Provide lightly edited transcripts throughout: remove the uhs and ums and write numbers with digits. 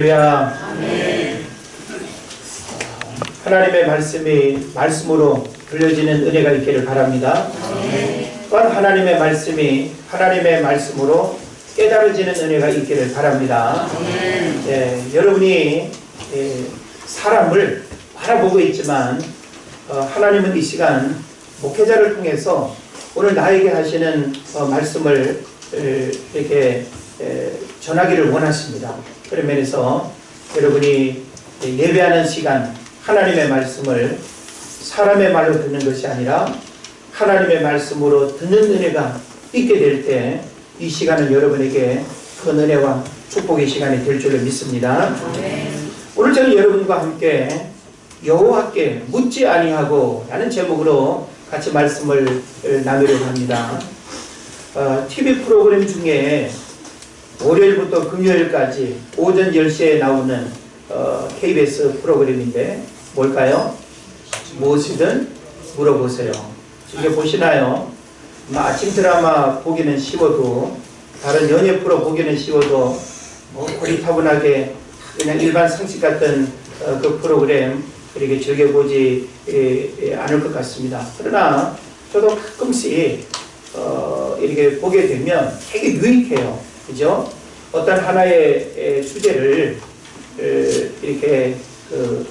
할렐루야. 하나님의 말씀으로 들려지는 은혜가 있기를 바랍니다. 또한 하나님의 말씀으로 깨달아지는 은혜가 있기를 바랍니다. 여러분이 사람을 바라보고 있지만 하나님은 이 시간 목회자를 통해서 오늘 나에게 하시는 말씀을 이렇게 전하기를 원하십니다. 그런 면에서 여러분이 예배하는 시간 하나님의 말씀을 사람의 말로 듣는 것이 아니라 하나님의 말씀으로 듣는 은혜가 있게 될 때 이 시간은 여러분에게 큰 은혜와 축복의 시간이 될 줄로 믿습니다. 오늘 저는 여러분과 함께 여호와께 묻지 아니하고 라는 제목으로 같이 말씀을 나누려고 합니다. TV 프로그램 중에 월요일부터 금요일까지 오전 10시에 나오는 KBS 프로그램인데 뭘까요? 무엇이든 물어보세요. 이게 보시나요? 아침 드라마 보기는 쉬워도 다른 연예 프로 보기는 쉬워도 고리타분하게 그냥 일반 상식 같은 그 프로그램 이렇게 즐겨보지 않을 것 같습니다. 그러나 저도 가끔씩 이렇게 보게 되면 되게 유익해요. 그죠? 어떤 하나의 주제를 이렇게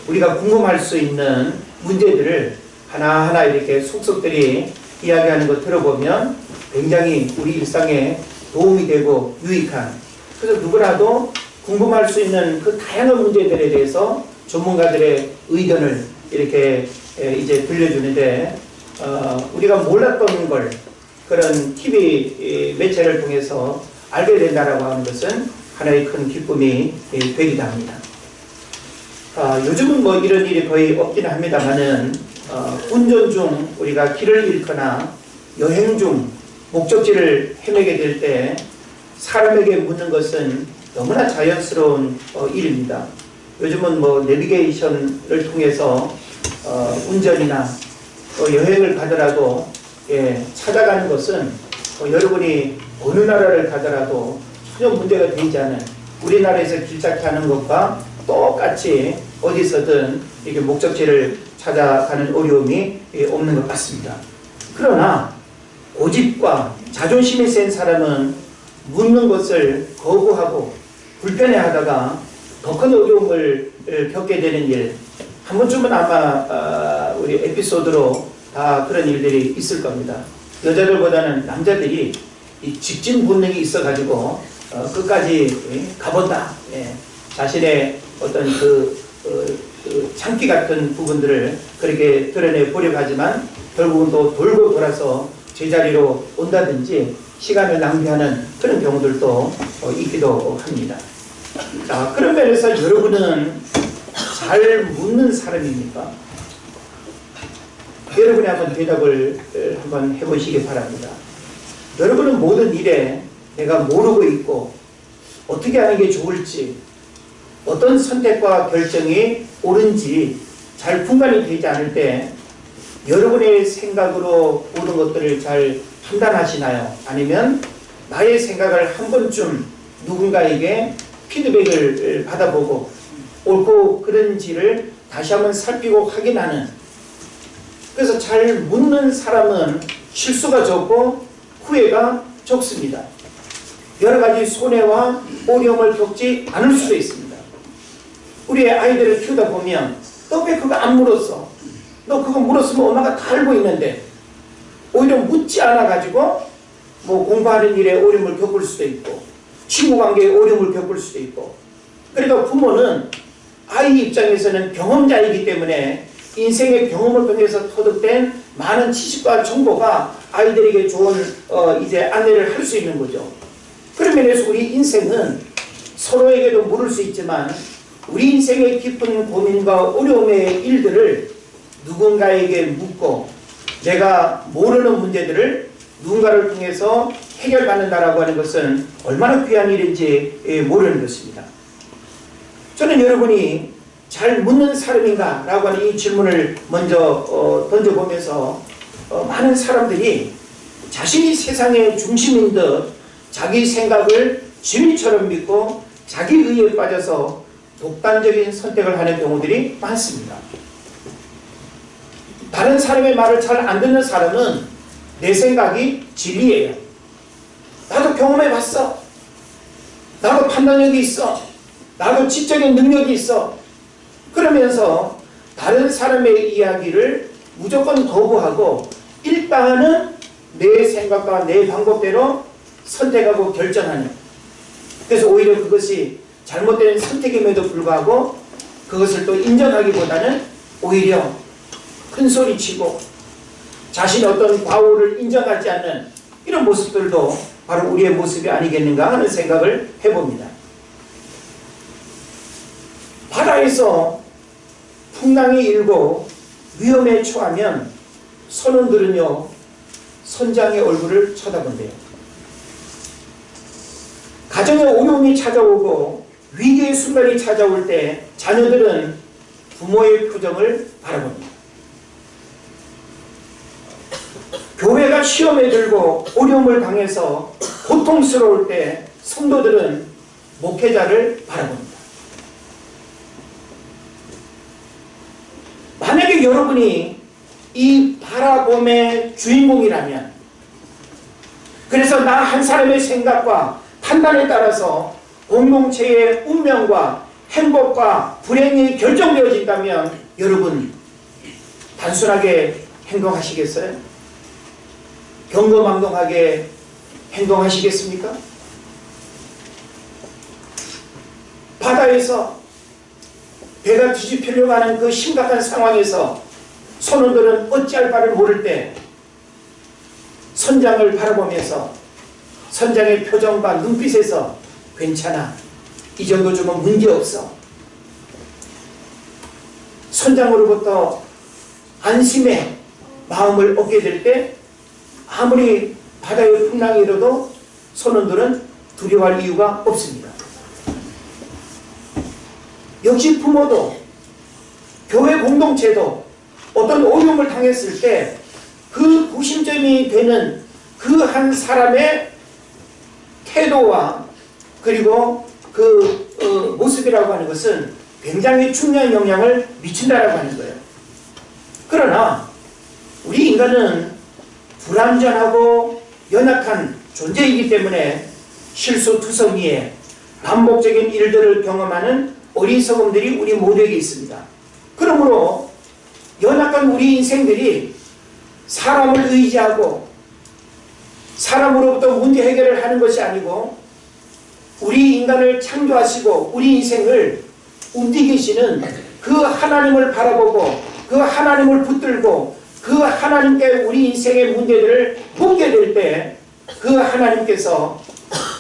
우리가 궁금할 수 있는 문제들을 하나하나 이렇게 속속들이 이야기하는 거 들어보면 굉장히 우리 일상에 도움이 되고 유익한, 그래서 누구라도 궁금할 수 있는 그 다양한 문제들에 대해서 전문가들의 의견을 이렇게 이제 들려주는데 우리가 몰랐던 걸 그런 TV 매체를 통해서 알게 된다라고 하는 것은 하나의 큰 기쁨이 되기도 합니다. 요즘은 뭐 이런 일이 거의 없기는 합니다만은 운전 중 우리가 길을 잃거나 여행 중 목적지를 헤매게 될 때 사람에게 묻는 것은 너무나 자연스러운 일입니다. 요즘은 뭐 내비게이션을 통해서 운전이나 여행을 가더라도 찾아가는 것은 여러분이 어느 나라를 가더라도 전혀 문제가 되지 않은, 우리나라에서 길 찾기하는 것과 똑같이 어디서든 이렇게 목적지를 찾아가는 어려움이 없는 것 같습니다. 그러나 고집과 자존심이 센 사람은 묻는 것을 거부하고 불편해하다가 더 큰 어려움을 겪게 되는 일, 한 번쯤은 아마 우리 에피소드로 다 그런 일들이 있을 겁니다. 여자들보다는 남자들이 이 직진 본능이 있어가지고 끝까지 가본다. 자신의 어떤 창기 같은 부분들을 그렇게 드러내 보려고 하지만 결국은 또 돌고 돌아서 제자리로 온다든지 시간을 낭비하는 그런 경우들도 있기도 합니다. 자, 그런 면에서 여러분은 잘 묻는 사람입니까? 여러분이 한번 대답을 한번 해보시기 바랍니다. 여러분은 모든 일에 내가 모르고 있고 어떻게 하는 게 좋을지, 어떤 선택과 결정이 옳은지 잘 분간이 되지 않을 때 여러분의 생각으로 모든 것들을 잘 판단하시나요? 아니면 나의 생각을 한 번쯤 누군가에게 피드백을 받아보고 옳고 그른지를 다시 한번 살피고 확인하는, 그래서 잘 묻는 사람은 실수가 적고 후회가 적습니다. 여러 가지 손해와 어려움을 겪지 않을 수도 있습니다. 우리의 아이들을 키우다 보면 너 왜 그거 안 물었어? 너 그거 물었으면 엄마가 다 알고 있는데, 오히려 묻지 않아가지고 뭐 공부하는 일에 어려움을 겪을 수도 있고 친구 관계에 어려움을 겪을 수도 있고, 그러니까 부모는 아이 입장에서는 경험자이기 때문에 인생의 경험을 통해서 터득된 많은 지식과 정보가 아이들에게 좋은 이제 안내를 할 수 있는 거죠. 그런 면에서 우리 인생은 서로에게도 물을 수 있지만 우리 인생의 깊은 고민과 어려움의 일들을 누군가에게 묻고 내가 모르는 문제들을 누군가를 통해서 해결받는다라고 하는 것은 얼마나 귀한 일인지 모르는 것입니다. 저는 여러분이 잘 묻는 사람인가? 라고 하는 이 질문을 먼저 던져보면서 많은 사람들이 자신이 세상의 중심인 듯 자기 생각을 진리처럼 믿고 자기 의에 빠져서 독단적인 선택을 하는 경우들이 많습니다. 다른 사람의 말을 잘 안 듣는 사람은 내 생각이 진리예요. 나도 경험해봤어. 나도 판단력이 있어. 나도 지적인 능력이 있어. 그러면서 다른 사람의 이야기를 무조건 거부하고 일단은 내 생각과 내 방법대로 선택하고 결정하는, 그래서 오히려 그것이 잘못된 선택임에도 불구하고 그것을 또 인정하기보다는 오히려 큰소리치고 자신의 어떤 과오를 인정하지 않는 이런 모습들도 바로 우리의 모습이 아니겠는가 하는 생각을 해봅니다. 바다에서 풍랑이 일고 위험에 처하면 선원들은요 선장의 얼굴을 쳐다본대요. 가정에 어려움이 찾아오고 위기의 순간이 찾아올 때 자녀들은 부모의 표정을 바라봅니다. 교회가 시험에 들고 어려움을 당해서 고통스러울 때 성도들은 목회자를 바라봅니다. 만약에 여러분이 이 바라봄의 주인공이라면, 그래서 나 한 사람의 생각과 판단에 따라서 공동체의 운명과 행복과 불행이 결정되어진다면 여러분 단순하게 행동하시겠어요? 경거망동하게 행동하시겠습니까? 바다에서 배가 뒤집히려고 하는 그 심각한 상황에서 선원들은 어찌할 바를 모를 때 선장을 바라보면서 선장의 표정과 눈빛에서 괜찮아, 이 정도 주면 문제없어, 선장으로부터 안심의 마음을 얻게 될 때 아무리 바다의 풍랑이 일어도 선원들은 두려워할 이유가 없습니다. 역시 부모도 교회 공동체도 어떤 어려움을 당했을 때 그 구심점이 되는 그 한 사람의 태도와 그리고 그 모습이라고 하는 것은 굉장히 중요한 영향을 미친다라고 하는 거예요. 그러나 우리 인간은 불완전하고 연약한 존재이기 때문에 실수투성이에 반복적인 일들을 경험하는 어리석음들이 우리 모두에게 있습니다. 그러므로 연약한 우리 인생들이 사람을 의지하고 사람으로부터 문제 해결을 하는 것이 아니고 우리 인간을 창조하시고 우리 인생을 움직이시는 그 하나님을 바라보고 그 하나님을 붙들고 그 하나님께 우리 인생의 문제들을 묻게 될 때 그 하나님께서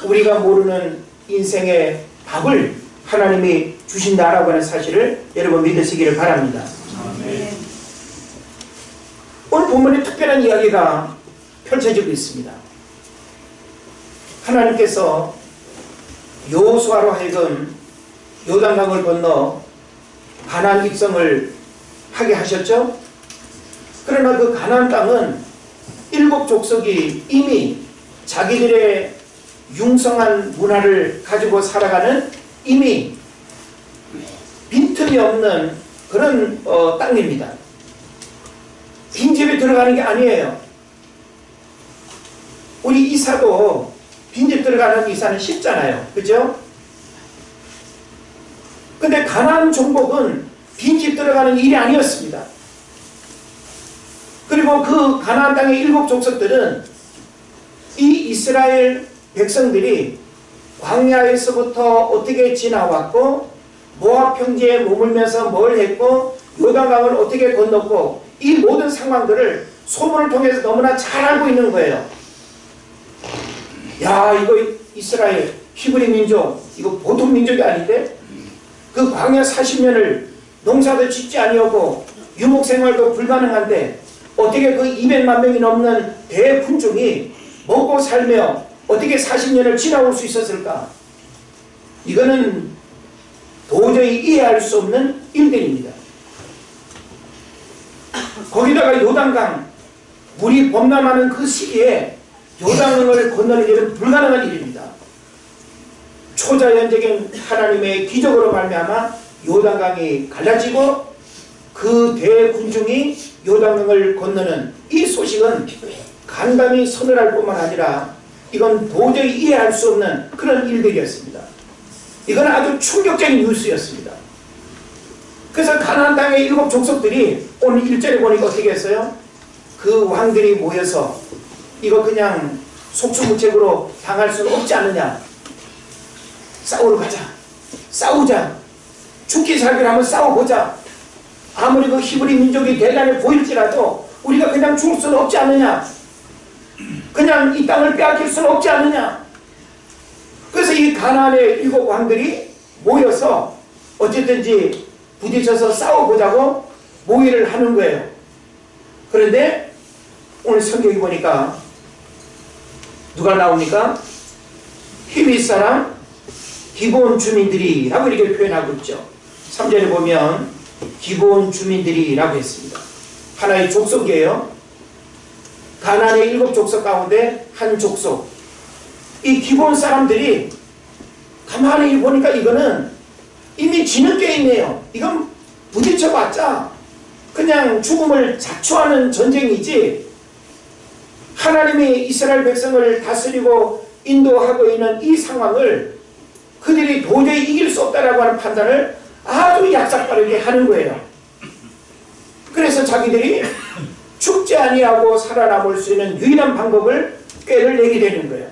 우리가 모르는 인생의 답을 하나님이 주신다라고 하는 사실을 여러분 믿으시기를 바랍니다. 아멘. 오늘 본문에 특별한 이야기가 펼쳐지고 있습니다. 하나님께서 여호수아로 하여금 요단강을 건너 가나안 입성을 하게 하셨죠. 그러나 그 가나안 땅은 7 족속이 이미 자기들의 융성한 문화를 가지고 살아가는 이미 빈틈이 없는 그런 땅입니다. 빈집에 들어가는 게 아니에요. 우리 이사도 빈집 들어가는 이사는 쉽잖아요. 그죠? 근데 가나안 정복은 빈집 들어가는 일이 아니었습니다. 그리고 그 가나안 땅의 7 족속들은 이 이스라엘 백성들이 광야에서부터 어떻게 지나왔고 모압 평지에 머물면서 뭘 했고 요단강을 어떻게 건넜고 이 모든 상황들을 소문을 통해서 너무나 잘 알고 있는 거예요. 야, 이거 이스라엘 히브리 민족 이거 보통 민족이 아닌데 그 광야 40년을 농사도 짓지 아니하고 유목생활도 불가능한데 어떻게 그 200만 명이 넘는 대군중이 먹고 살며 어떻게 40년을 지나올 수 있었을까? 이거는 도저히 이해할 수 없는 일들입니다. 거기다가 요단강 물이 범람하는 그 시기에 요단강을 건너는 일은 불가능한 일입니다. 초자연적인 하나님의 기적으로 말미암아 요단강이 갈라지고 그 대군중이 요단강을 건너는 이 소식은 간담이 서늘할 뿐만 아니라 이건 도저히 이해할 수 없는 그런 일들이었습니다. 이건 아주 충격적인 뉴스였습니다. 그래서 가나안 땅의 7 족속들이 오늘 1절에 보니까 어떻게 했어요? 그 왕들이 모여서 이거 그냥 속수무책으로 당할 수는 없지 않느냐, 싸우러 가자, 싸우자, 죽기 살기를 한번 싸워보자. 아무리 그 히브리 민족이 대단해 보일지라도 우리가 그냥 죽을 수는 없지 않느냐, 그냥 이 땅을 빼앗길 수는 없지 않느냐. 그래서 이 가나안의 7 왕들이 모여서 어쨌든지 부딪혀서 싸워보자고 모의를 하는 거예요. 그런데 오늘 성경에 보니까 누가 나옵니까? 히윗 사람 기브온 주민들이 라고 이렇게 표현하고 있죠. 3절에 보면 기브온 주민들이 라고 했습니다. 하나의 족속이에요. 가나안의 7 족속 가운데 한 족속. 이 기브온 사람들이 가만히 보니까 이거는 이미 지는 게임이에요. 이건 부딪혀봤자 그냥 죽음을 자초하는 전쟁이지, 하나님이 이스라엘 백성을 다스리고 인도하고 있는 이 상황을 그들이 도저히 이길 수 없다라고 하는 판단을 아주 약삭빠르게 하는 거예요. 그래서 자기들이 죽지 아니하고 살아남을 수 있는 유일한 방법을 꾀를 내게 되는 거예요.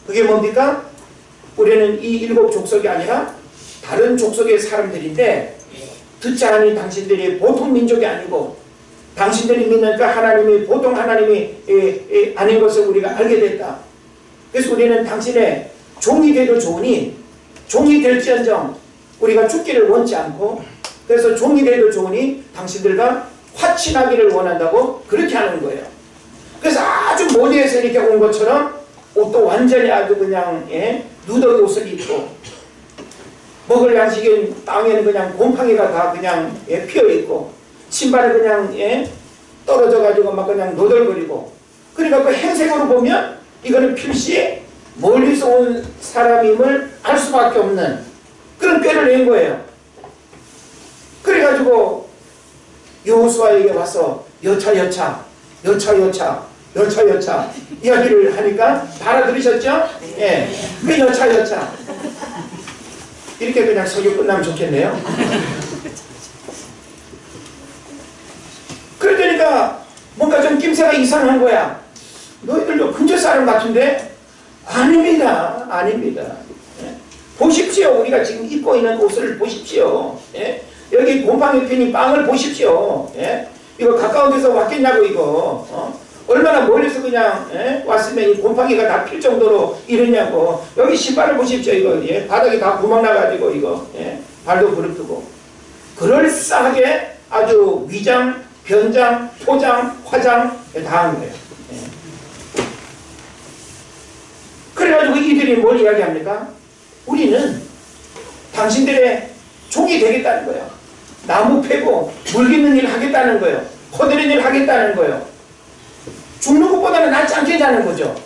그게 뭡니까? 우리는 이 7 족속이 아니라 다른 족속의 사람들인데, 듣자 하니 당신들이 보통 민족이 아니고 당신들이 믿는 그 하나님이 보통 하나님이 아닌 것을 우리가 알게 됐다. 그래서 우리는 당신의 종이 돼도 좋으니, 종이 될지언정 우리가 죽기를 원치 않고, 그래서 종이 돼도 좋으니 당신들과 화친하기를 원한다고 그렇게 하는 거예요. 그래서 아주 멀리에서 이렇게 온 것처럼 옷도 완전히 아주 그냥 누더기 옷을 입고, 먹을 양식인 땅에는 그냥 곰팡이가 다 그냥 피어있고, 신발은 그냥 떨어져가지고 막 그냥 노덜거리고, 그러니까 그 행색으로 보면 이거는 필시 멀리서 온 사람임을 알 수밖에 없는 그런 꾀를 낸 거예요. 그래가지고 여호수아에게 와서 여차 이야기를 하니까 알아들으셨죠? 예. 그 여차 이렇게 그냥 설교 끝나면 좋겠네요. 그러니까 뭔가 좀 낌새가 이상한 거야. 너희들도 근처 사람 같은데? 아닙니다. 예? 보십시오. 우리가 지금 입고 있는 옷을 보십시오. 예? 여기 곰팡이 피는 빵을 보십시오. 예? 이거 가까운 데서 왔겠냐고 이거. 얼마나 멀리서 그냥 왔으면 이 곰팡이가 다 필 정도로 이러냐고. 여기 신발을 보십시오. 이거 바닥에 다 구멍 나가지고 이거 발도 부르뜨고. 그럴싸하게 아주 위장, 변장, 포장, 화장 다 하는 거예요. 그래가지고 이들이 뭘 이야기합니까? 우리는 당신들의 종이 되겠다는 거예요. 나무 패고 물 깃는 일 하겠다는 거예요. 퍼드는 일 하겠다는 거예요. 죽는 것보다는 낫지 않겠다는 거죠.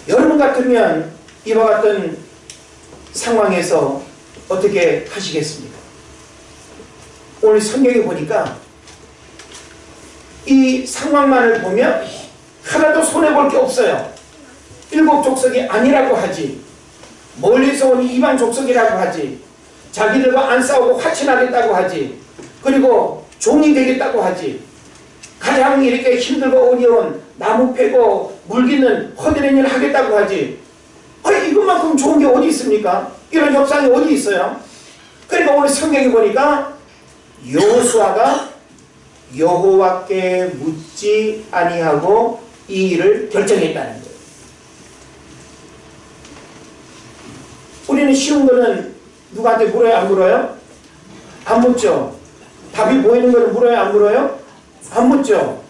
여러분 같으면 이와 같은 상황에서 어떻게 하시겠습니까? 오늘 성경에 보니까 이 상황만을 보면 하나도 손해볼 게 없어요. 7 족속이 아니라고 하지, 멀리서 온 이방 족속이라고 하지, 자기들과 안 싸우고 화친하겠다고 하지, 그리고 종이 되겠다고 하지, 가장 이렇게 힘들고 어려운 나무 패고 물 깃는 허드렛 일 하겠다고 하지, 이것만큼 좋은 게 어디 있습니까? 이런 협상이 어디 있어요? 그러니까 오늘 성경에 보니까 여호수아가 여호와께 묻지 아니하고 이 일을 결정했다는 거예요. 우리는 쉬운 거는 누구한테 물어요? 안 물어요? 안 묻죠. 답이 보이는 거는 물어요? 안 물어요? 안 묻죠.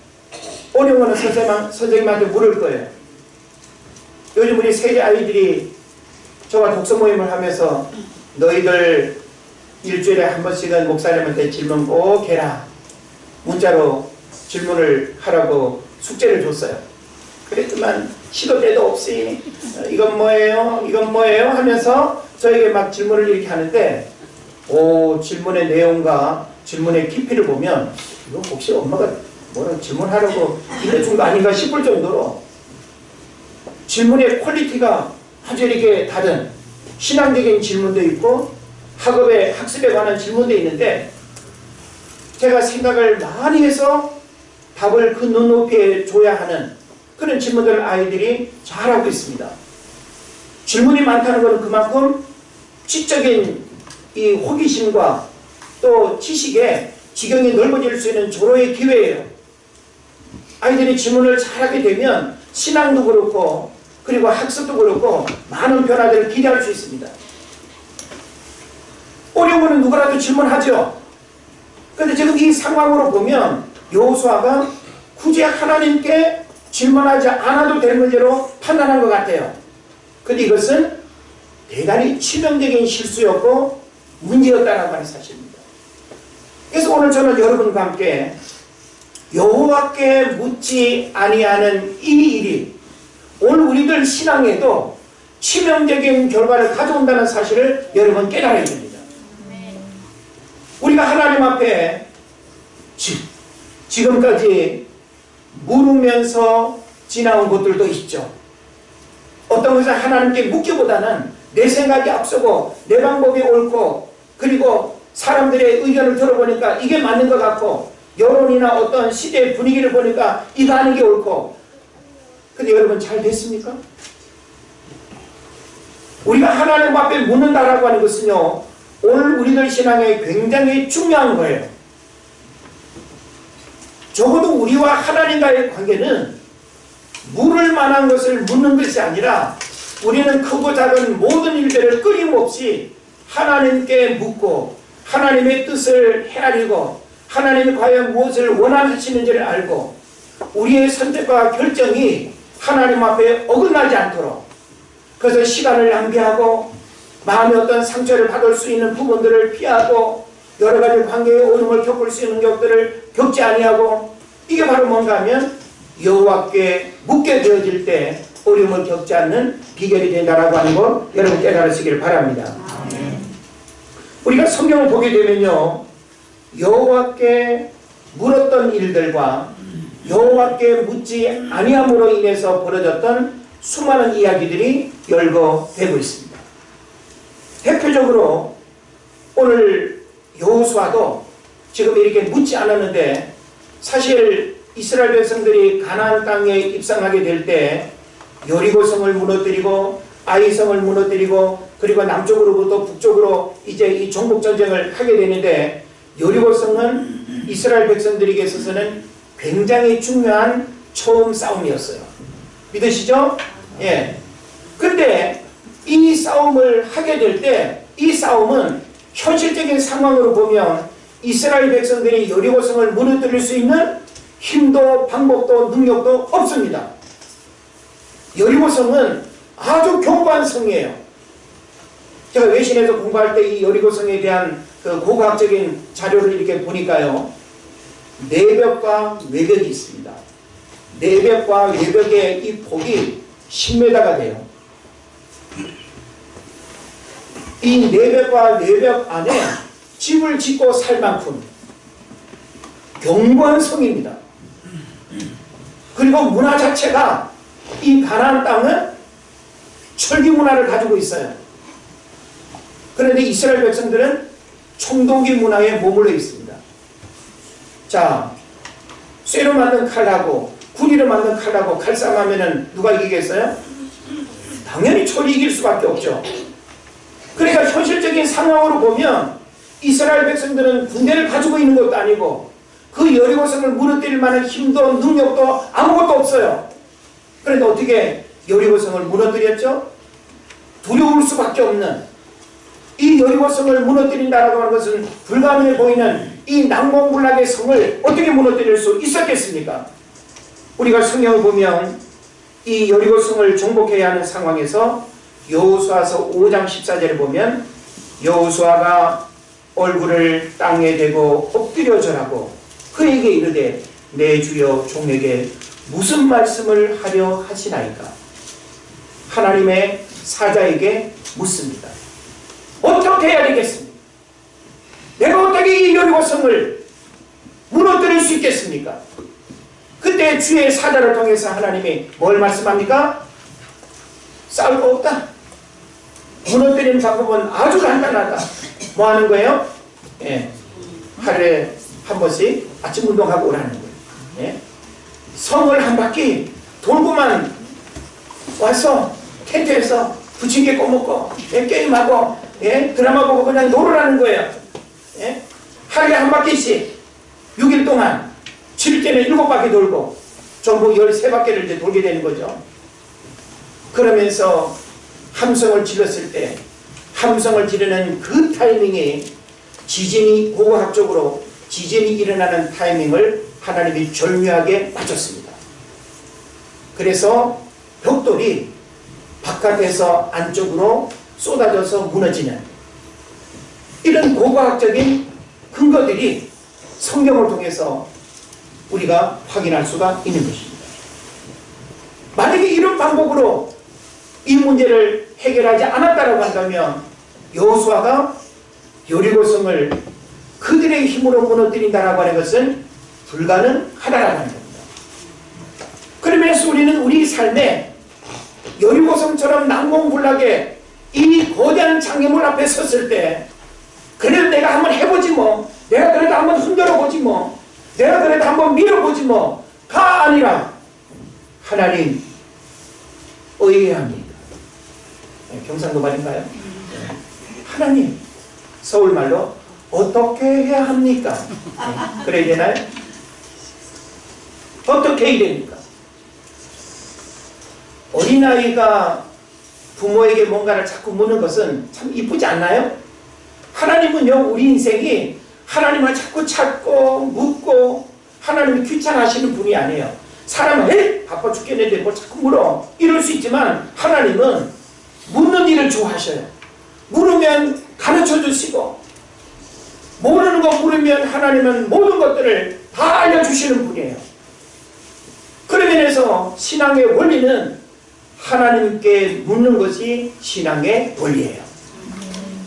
어려운 거는 선생님한테 물을 거예요. 요즘 우리 세대 아이들이 저와 독서 모임을 하면서 너희들 일주일에 한 번씩은 목사님한테 질문 꼭 해라. 문자로 질문을 하라고 숙제를 줬어요. 그랬지만 시도 때도 없이 이건 뭐예요? 이건 뭐예요? 하면서 저에게 막 질문을 이렇게 하는데 질문의 내용과 질문의 깊이를 보면 이거 혹시 엄마가 뭐라 질문하려고 이래준 거 아닌가 싶을 정도로 질문의 퀄리티가 아주 이렇게 다른 신앙적인 질문도 있고 학습에 관한 질문도 있는데 제가 생각을 많이 해서 답을 그 눈높이에 줘야 하는 그런 질문들을 아이들이 잘하고 있습니다. 질문이 많다는 것은 그만큼 지적인 이 호기심과 또 지식의 지경이 넓어질 수 있는 조로의 기회예요. 아이들이 질문을 잘하게 되면 신앙도 그렇고 그리고 학습도 그렇고 많은 변화들을 기대할 수 있습니다. 어려우면 누구라도 질문하죠. 그런데 지금 이 상황으로 보면 여호수아가 굳이 하나님께 질문하지 않아도 될 문제로 판단한 것 같아요. 그런데 이것은 대단히 치명적인 실수였고 문제였다는 말이 사실입니다. 그래서 오늘 저는 여러분과 함께 여호와께 묻지 아니하는 이 일이 오늘 우리들 신앙에도 치명적인 결과를 가져온다는 사실을 여러분 깨달아야 됩니다. 우리가 하나님 앞에 지금까지 물으면서 지나온 것들도 있죠. 어떤 것을 하나님께 묻기보다는 내 생각이 앞서고 내 방법이 옳고 그리고 사람들의 의견을 들어보니까 이게 맞는 것 같고 여론이나 어떤 시대의 분위기를 보니까 이거 하는 게 옳고. 근데 여러분 잘 됐습니까? 우리가 하나님 앞에 묻는다라고 하는 것은요 오늘 우리들 신앙에 굉장히 중요한 거예요. 적어도 우리와 하나님과의 관계는 물을 만한 것을 묻는 것이 아니라 우리는 크고 작은 모든 일들을 끊임없이 하나님께 묻고 하나님의 뜻을 헤아리고 하나님이 과연 무엇을 원하시는지를 알고 우리의 선택과 결정이 하나님 앞에 어긋나지 않도록 그래서 시간을 낭비하고 마음의 어떤 상처를 받을 수 있는 부분들을 피하고 여러 가지 관계의 어려움을 겪을 수 있는 것들을 겪지 아니하고 이게 바로 뭔가 하면 여호와께 묻게 되어질 때 어려움을 겪지 않는 비결이 된다라고 하는 것 여러분 깨달으시길 바랍니다. 우리가 성경을 보게 되면요 여호와께 물었던 일들과 여호와께 묻지 아니함으로 인해서 벌어졌던 수많은 이야기들이 열거되고 있습니다. 대표적으로 오늘 여호수아도 지금 이렇게 묻지 않았는데 사실 이스라엘 백성들이 가나안 땅에 입성하게 될 때 여리고성을 무너뜨리고 아이성을 무너뜨리고 그리고 남쪽으로부터 북쪽으로 이제 이 정복전쟁을 하게 되는데 여리고성은 이스라엘 백성들에게 있어서는 굉장히 중요한 처음 싸움이었어요. 믿으시죠? 예. 근데 이 싸움을 하게 될 때 이 싸움은 현실적인 상황으로 보면 이스라엘 백성들이 여리고성을 무너뜨릴 수 있는 힘도 방법도 능력도 없습니다. 여리고성은 아주 견고한 성이에요. 제가 외신에서 공부할 때 이 여리고성에 대한 그 고고학적인 자료를 이렇게 보니까요. 내벽과 외벽이 있습니다. 내벽과 외벽의 이 폭이 10m가 돼요. 이 내벽과 외벽 안에 집을 짓고 살 만큼 견고한 성입니다. 그리고 문화 자체가 이 가나안 땅은 철기 문화를 가지고 있어요. 그런데 이스라엘 백성들은 청동기 문화에 머물러 있습니다. 자, 쇠로 만든 칼하고 구리로 만든 칼하고 칼싸움하면은 누가 이기겠어요? 당연히 철이 이길 수밖에 없죠. 그러니까 현실적인 상황으로 보면 이스라엘 백성들은 군대를 가지고 있는 것도 아니고 그 여리고성을 무너뜨릴 만한 힘도 능력도 아무것도 없어요. 그런데 어떻게 여리고성을 무너뜨렸죠? 두려울 수밖에 없는 이 여리고성을 무너뜨린다라고 하는 것은 불가능해 보이는 이 난공불락의 성을 어떻게 무너뜨릴 수 있었겠습니까? 우리가 성경을 보면 이 여리고성을 정복해야 하는 상황에서 여호수아서 5장 14절에 보면 여호수아가 얼굴을 땅에 대고 엎드려 절하고 그에게 이르되 내 주여 종에게 무슨 말씀을 하려 하시나이까? 하나님의 사자에게 묻습니다. 어떻게 해야 되겠습니까? 내가 어떻게 이 여리고성을 무너뜨릴 수 있겠습니까? 그때 주의 사자를 통해서 하나님이 뭘 말씀합니까? 싸울 거 없다. 무너뜨리는 방법은 아주 간단하다. 뭐 하는 거예요? 예. 하루에 한 번씩 아침 운동하고 오라는 거예요. 예. 성을 한 바퀴 돌고만 와서 텐트에서 부침개 꺼먹고, 예, 게임하고, 예, 드라마 보고 그냥 놀으라는 거예요. 예. 하루에 한 바퀴씩 6일 동안 7일째는 7바퀴 돌고 전부 13바퀴를 이제 돌게 되는 거죠. 그러면서 함성을 질렀을 때 함성을 지르는 그 타이밍에 지진이 고고학적으로 지진이 일어나는 타이밍을 하나님이 절묘하게 맞췄습니다. 그래서 벽돌이 바깥에서 안쪽으로 쏟아져서 무너지는 이런 고고학적인 근거들이 성경을 통해서 우리가 확인할 수가 있는 것입니다. 만약에 이런 방법으로 이 문제를 해결하지 않았다고 한다면 여호수아가 여리고성을 그들의 힘으로 무너뜨린다라고 하는 것은 불가능하다라고 하는 겁니다. 그러면서 우리는 우리 삶에 여리고성처럼 난공불락의 이 거대한 장애물 앞에 섰을 때 그래도 내가 한번 해보지 뭐, 내가 그래도 한번 흔들어보지 뭐, 내가 그래도 한번 밀어보지 뭐가 아니라 하나님 의해합니다. 경상도 말인가요? 하나님, 서울말로 어떻게 해야 합니까? 그래야 되나요? 어떻게 해야 됩니까? 어린아이가 부모에게 뭔가를 자꾸 묻는 것은 참 이쁘지 않나요? 하나님은요, 우리 인생이 하나님을 자꾸 찾고 묻고 하나님이 귀찮아하시는 분이 아니에요. 사람은 에이 바빠 죽겠는데 뭘 자꾸 물어 이럴 수 있지만 하나님은 묻는 일을 좋아하셔요. 물으면 가르쳐 주시고 모르는 거 물으면 하나님은 모든 것들을 다 알려주시는 분이에요. 그런 면에서 신앙의 원리는 하나님께 묻는 것이 신앙의 원리예요.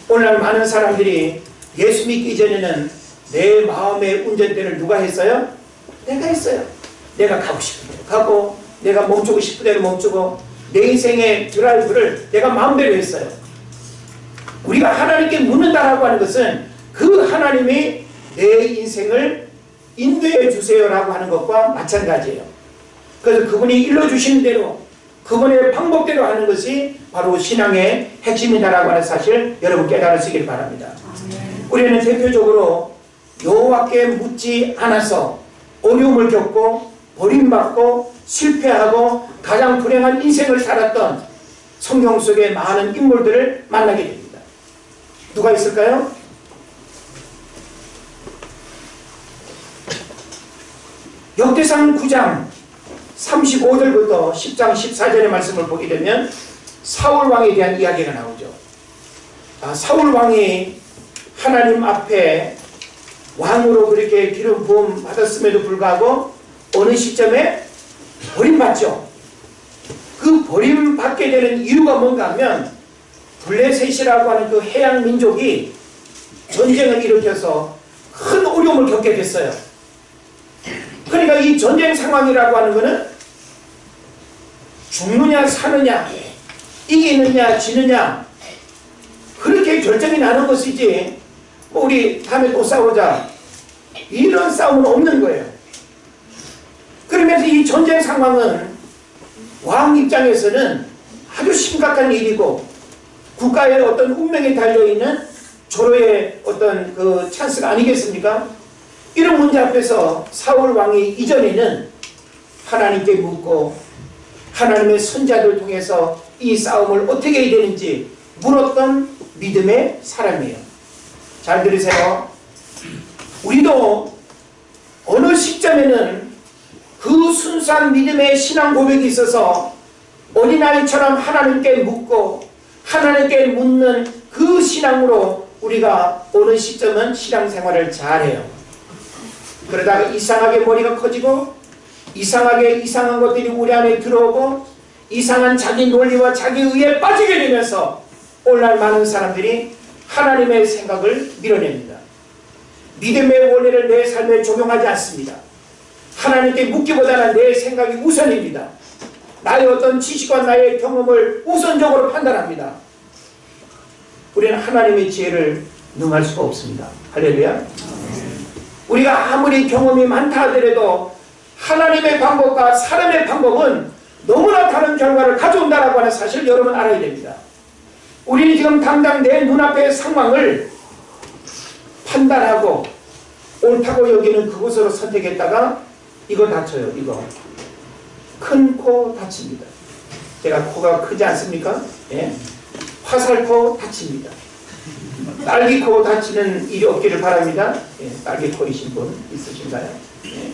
오늘날 많은 사람들이 예수 믿기 이전에는 내 마음의 운전대를 누가 했어요? 내가 했어요. 내가 가고 싶은 대로 가고 내가 멈추고 싶은 대로 멈추고 내 인생의 드라이브를 내가 마음대로 했어요. 우리가 하나님께 묻는다라고 하는 것은 그 하나님이 내 인생을 인도해 주세요라고 하는 것과 마찬가지예요. 그래서 그분이 일러주시는 대로 그분의 방법대로 하는 것이 바로 신앙의 핵심이다라고 하는 사실 여러분 깨달으시길 바랍니다. 우리는 대표적으로 여호와께 묻지 않아서 어려움을 겪고 버림받고 실패하고 가장 불행한 인생을 살았던 성경 속의 많은 인물들을 만나게 됩니다. 누가 있을까요? 역대상 9장 35절부터 10장 14절의 말씀을 보게 되면 사울 왕에 대한 이야기가 나오죠. 사울 왕이 하나님 앞에 왕으로 그렇게 기름 부음 받았음에도 불구하고 어느 시점에 버림받죠. 그 버림받게 되는 이유가 뭔가 하면 블레셋이라고 하는 그 해양 민족이 전쟁을 일으켜서 큰 어려움을 겪게 됐어요. 그러니까 이 전쟁 상황이라고 하는 것은 죽느냐 사느냐 이기느냐 지느냐 그렇게 결정이 나는 것이지 뭐 우리 다음에 또 싸우자 이런 싸움은 없는 거예요. 그러면서 이 전쟁 상황은 왕 입장에서는 아주 심각한 일이고 국가의 어떤 운명에 달려있는 조로의 어떤 그 찬스가 아니겠습니까? 이런 문제 앞에서 사울 왕이 이전에는 하나님께 묻고 하나님의 선자들 통해서 이 싸움을 어떻게 해야 되는지 물었던 믿음의 사람이에요. 잘 들으세요. 우리도 어느 시점에는 그 순수한 믿음의 신앙 고백이 있어서 어린아이처럼 하나님께 묻고 하나님께 묻는 그 신앙으로 우리가 어느 시점은 신앙생활을 잘해요. 그러다가 이상하게 머리가 커지고 이상하게 이상한 것들이 우리 안에 들어오고 이상한 자기 논리와 자기 의에 빠지게 되면서 오늘날 많은 사람들이 하나님의 생각을 밀어냅니다. 믿음의 원리를 내 삶에 적용하지 않습니다. 하나님께 묻기보다는 내 생각이 우선입니다. 나의 어떤 지식과 나의 경험을 우선적으로 판단합니다. 우리는 하나님의 지혜를 능할 수가 없습니다. 할렐루야. 우리가 아무리 경험이 많다 하더라도 하나님의 방법과 사람의 방법은 너무나 다른 결과를 가져온다라고 하는 사실을 여러분 알아야 됩니다. 우리는 지금 당장 내 눈앞의 상황을 판단하고 옳다고 여기는 그곳으로 선택했다가 이거 다쳐요. 이거 큰 코 다칩니다. 제가 코가 크지 않습니까? 예? 화살코 다칩니다. 딸기코 다치는 일이 없기를 바랍니다. 예, 딸기코이신 분 있으신가요? 예.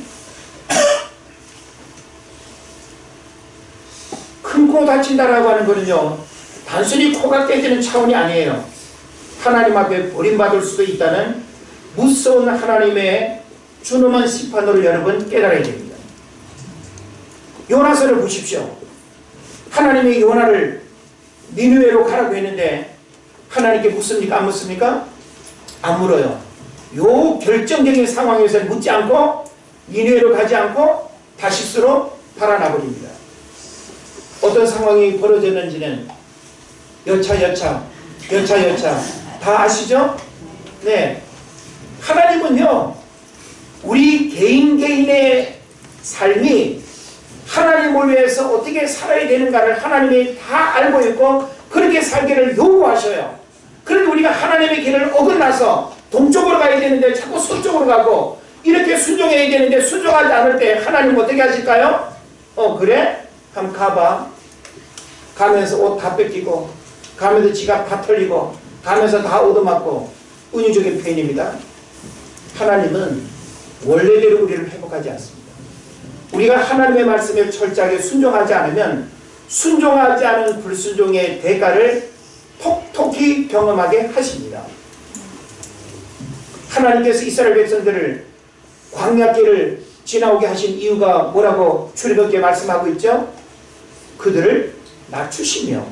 큰 코 다친다라고 하는 거는요, 단순히 코가 깨지는 차원이 아니에요. 하나님 앞에 버림받을 수도 있다는 무서운 하나님의 준엄한 심판으로 여러분 깨달아야 됩니다. 요나서를 보십시오. 하나님이 요나를 니느웨로 가라고 했는데 하나님께 묻습니까? 안 묻습니까? 안 물어요. 요 결정적인 상황에서 묻지 않고 니느웨로 가지 않고 다시스로 달아나버립니다. 어떤 상황이 벌어졌는지는 여차 다 아시죠? 네. 하나님은요, 우리 개인의 삶이 하나님을 위해서 어떻게 살아야 되는가를 하나님이 다 알고 있고 그렇게 살기를 요구하셔요. 그런데 우리가 하나님의 길을 어긋나서 동쪽으로 가야 되는데 자꾸 서쪽으로 가고 이렇게 순종해야 되는데 순종하지 않을 때 하나님 어떻게 하실까요? 그래? 한번 가봐. 가면서 옷 다 뺏기고 가면서 지갑 다 털리고 가면서 다 얻어맞고 은유적인 표현입니다. 하나님은 원래대로 우리를 회복하지 않습니다. 우리가 하나님의 말씀에 철저하게 순종하지 않으면 순종하지 않은 불순종의 대가를 톡톡히 경험하게 하십니다. 하나님께서 이스라엘 백성들을 광야길을 지나오게 하신 이유가 뭐라고 출애굽기에 말씀하고 있죠? 그들을 낮추시며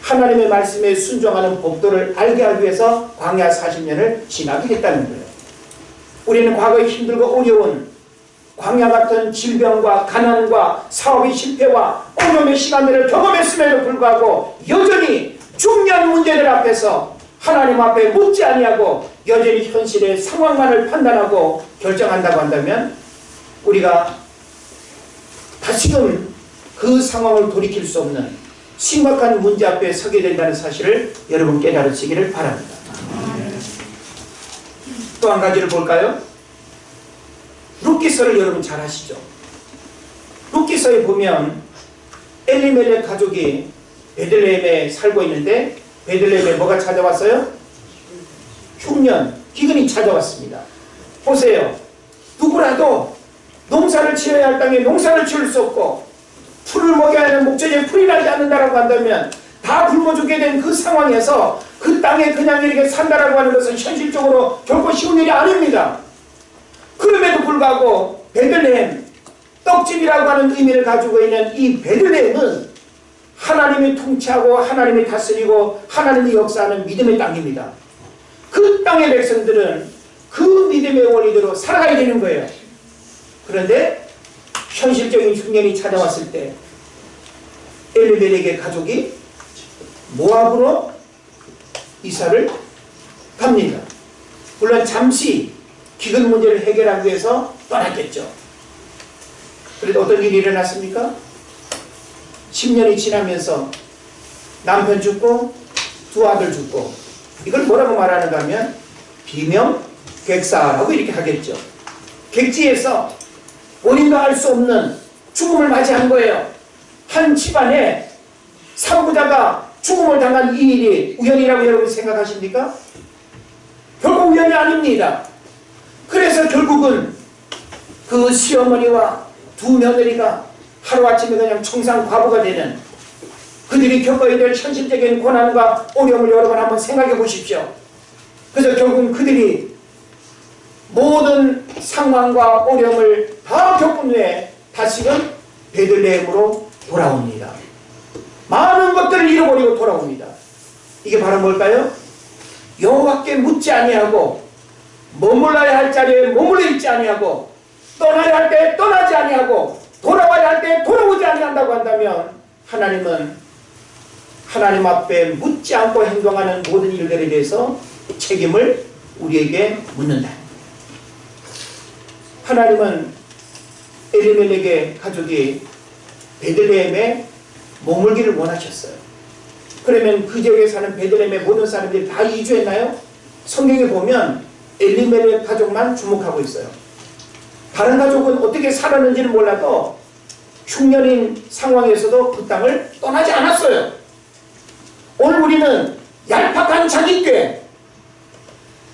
하나님의 말씀에 순종하는 법도를 알게 하기 위해서 광야 40년을 지나게 했다는 거예요. 우리는 과거에 힘들고 어려운 광야 같은 질병과 가난과 사업의 실패와 어려움의 시간들을 경험했음에도 불구하고 여전히 중요한 문제들 앞에서 하나님 앞에 묻지 아니하고 여전히 현실의 상황만을 판단하고 결정한다고 한다면 우리가 다시금 그 상황을 돌이킬 수 없는 심각한 문제 앞에 서게 된다는 사실을 여러분 깨달으시기를 바랍니다. 또 한 가지를 볼까요? 룻기서를 여러분 잘 아시죠? 룻기서에 보면 엘리멜렉 가족이 베들레헴에 살고 있는데 베들레헴에 뭐가 찾아왔어요? 흉년, 기근이 찾아왔습니다. 보세요. 누구라도 농사를 지어야 할 땅에 농사를 지을 수 없고 풀을 먹여야 하는 목적에 풀이 나지 않는다라고 한다면 다 굶어 죽게 된 그 상황에서 그 땅에 그냥 이렇게 산다라고 하는 것은 현실적으로 결코 쉬운 일이 아닙니다. 그럼에도 불구하고 베들레헴, 떡집이라고 하는 의미를 가지고 있는 이 베들레헴은 하나님이 통치하고 하나님이 다스리고 하나님이 역사하는 믿음의 땅입니다. 그 땅의 백성들은 그 믿음의 원리대로 살아가야 되는 거예요. 그런데 현실적인 흉년이 찾아왔을 때 엘리멜렉의 가족이 모압으로 이사를 갑니다. 물론 잠시 기근 문제를 해결하기 위해서 떠났겠죠. 그래도 어떤 일이 일어났습니까? 10년이 지나면서 남편 죽고 두 아들 죽고 이걸 뭐라고 말하는가 하면 비명객사라고 이렇게 하겠죠. 객지에서 본인도 알 수 없는 죽음을 맞이한 거예요. 한 집안에 산부자가 죽음을 당한 이 일이 우연이라고 여러분 생각하십니까? 결국 우연이 아닙니다. 그래서 결국은 그 시어머니와 두 며느리가 하루아침에 그냥 청산과부가 되는 그들이 겪어야 될 현실적인 고난과 어려움을 여러분 한번 생각해 보십시오. 그래서 결국은 그들이 모든 상황과 어려움을 다 겪은 후에 다시금 베들레헴으로 돌아옵니다. 많은 것들을 잃어버리고 돌아옵니다. 이게 바로 뭘까요? 여호와께 묻지 아니하고 머물러야 할 자리에 머물러 있지 아니하고 떠나야 할 때 떠나지 아니하고 돌아와야 할 때 돌아오지 아니한다고 한다면 하나님은 하나님 앞에 묻지 않고 행동하는 모든 일들에 대해서 책임을 우리에게 묻는다. 하나님은 엘리멜렉의 가족이 베들레헴에 머물기를 원하셨어요. 그러면 그 지역에 사는 베들레헴의 모든 사람들이 다 이주했나요? 성경에 보면 엘리멜렉 가족만 주목하고 있어요. 다른 가족은 어떻게 살았는지는 몰라도 흉년인 상황에서도 그 땅을 떠나지 않았어요. 오늘 우리는 얄팍한 자기께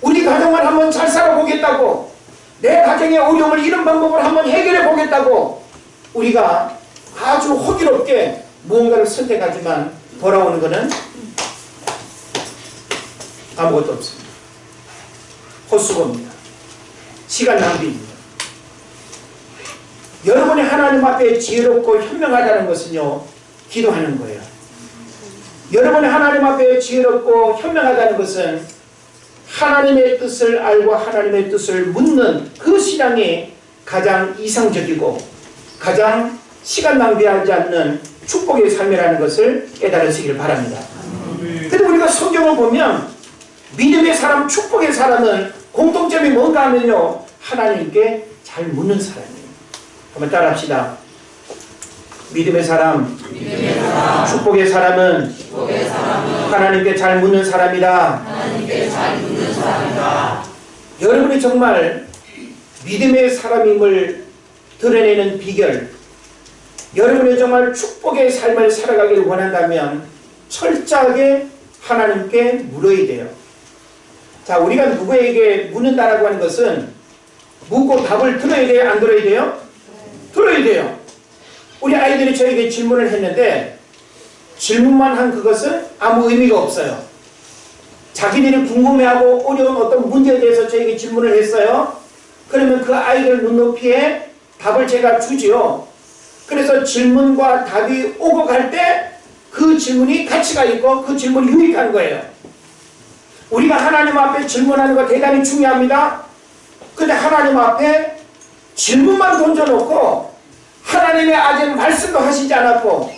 우리 가정을 한번 잘 살아보겠다고, 내 가정의 어려움을 이런 방법을 한번 해결해 보겠다고 우리가 아주 호기롭게 무언가를 선택하지만 돌아오는 것은 아무것도 없습니다. 헛수고입니다. 시간 낭비입니다. 여러분이 하나님 앞에 지혜롭고 현명하다는 것은요, 기도하는 거예요. 여러분이 하나님 앞에 지혜롭고 현명하다는 것은 하나님의 뜻을 알고 하나님의 뜻을 묻는 그 신앙이 가장 이상적이고 가장 시간 낭비하지 않는 축복의 삶이라는 것을 깨달으시길 바랍니다. 그런데 우리가 성경을 보면 믿음의 사람, 축복의 사람은 공통점이 뭔가 하면요, 하나님께 잘 묻는 사람이에요. 한번 따라합시다. 믿음의 사람, 축복의 사람은 하나님께 잘 묻는 사람이다. 여러분이 정말 믿음의 사람임을 드러내는 비결, 여러분이 정말 축복의 삶을 살아가기를 원한다면 철저하게 하나님께 물어야 돼요. 자, 우리가 누구에게 묻는다라고 하는 것은 묻고 답을 들어야 돼요? 안 들어야 돼요? 들어야 돼요. 우리 아이들이 저에게 질문을 했는데 질문만 한 그것은 아무 의미가 없어요. 자기들이 궁금해하고 어려운 어떤 문제에 대해서 저에게 질문을 했어요. 그러면 그 아이들 눈높이에 답을 제가 주지요. 그래서 질문과 답이 오고 갈 때 그 질문이 가치가 있고 그 질문이 유익한 거예요. 우리가 하나님 앞에 질문하는 거 대단히 중요합니다. 근데 하나님 앞에 질문만 던져놓고 하나님의 아직 말씀도 하시지 않았고